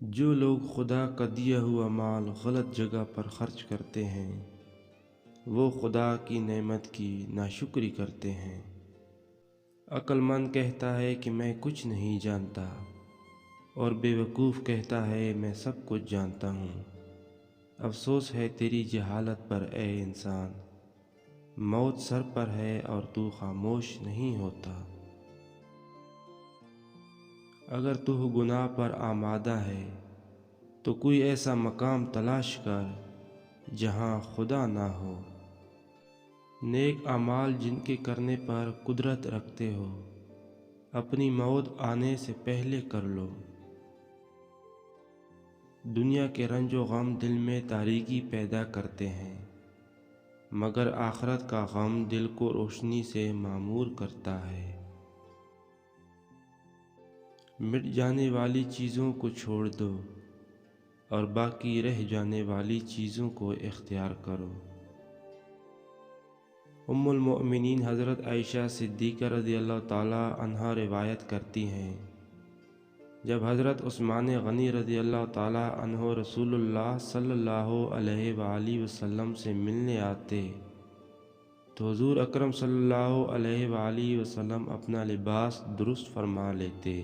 جو لوگ خدا کا دیا ہوا مال غلط جگہ پر خرچ کرتے ہیں وہ خدا کی نعمت کی ناشکری کرتے ہیں۔ عقل مند کہتا ہے کہ میں کچھ نہیں جانتا، اور بے وقوف کہتا ہے میں سب کچھ جانتا ہوں۔ افسوس ہے تیری جہالت پر اے انسان، موت سر پر ہے اور تو خاموش نہیں ہوتا۔ اگر تو گناہ پر آمادہ ہے تو کوئی ایسا مقام تلاش کر جہاں خدا نہ ہو۔ نیک اعمال جن کے کرنے پر قدرت رکھتے ہو اپنی موت آنے سے پہلے کر لو۔ دنیا کے رنج و غم دل میں تاریکی پیدا کرتے ہیں، مگر آخرت کا غم دل کو روشنی سے معمور کرتا ہے۔ مٹ جانے والی چیزوں کو چھوڑ دو اور باقی رہ جانے والی چیزوں کو اختیار کرو۔ ام المؤمنین حضرت عائشہ صدیقہ رضی اللہ تعالی عنہا روایت کرتی ہیں، جب حضرت عثمان غنی رضی اللہ تعالی عنہ رسول اللہ صلی اللہ علیہ وآلہ وسلم سے ملنے آتے تو حضور اکرم صلی اللہ علیہ وآلہ وسلم اپنا لباس درست فرما لیتے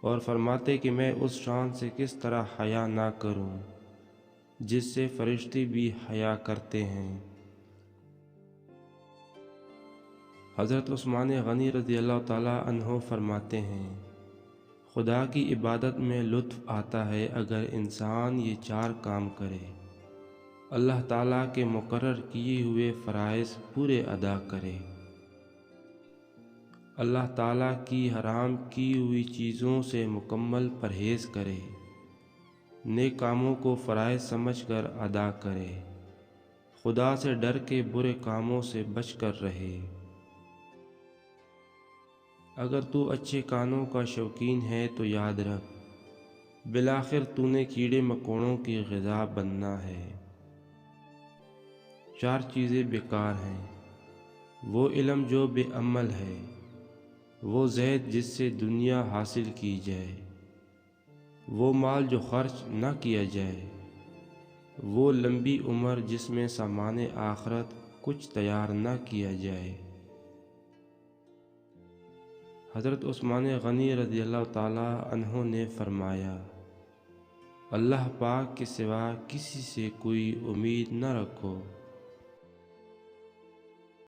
اور فرماتے کہ میں اس شان سے کس طرح حیا نہ کروں جس سے فرشتے بھی حیا کرتے ہیں۔ حضرت عثمان غنی رضی اللہ تعالی عنہ فرماتے ہیں، خدا کی عبادت میں لطف آتا ہے اگر انسان یہ 4 کام کرے۔ اللہ تعالیٰ کے مقرر کیے ہوئے فرائض پورے ادا کرے، اللہ تعالیٰ کی حرام کی ہوئی چیزوں سے مکمل پرہیز کرے، نیک کاموں کو فرائض سمجھ کر ادا کرے، خدا سے ڈر کے برے کاموں سے بچ کر رہے۔ اگر تو اچھے کانوں کا شوقین ہے تو یاد رکھ، بالآخر تو نے کیڑے مکوڑوں کی غذا بننا ہے۔ 4 چیزیں بیکار ہیں، وہ علم جو بے عمل ہے، وہ زہد جس سے دنیا حاصل کی جائے، وہ مال جو خرچ نہ کیا جائے، وہ لمبی عمر جس میں سامان آخرت کچھ تیار نہ کیا جائے۔ حضرت عثمان غنی رضی اللہ تعالی عنہ نے فرمایا، اللہ پاک کے سوا کسی سے کوئی امید نہ رکھو۔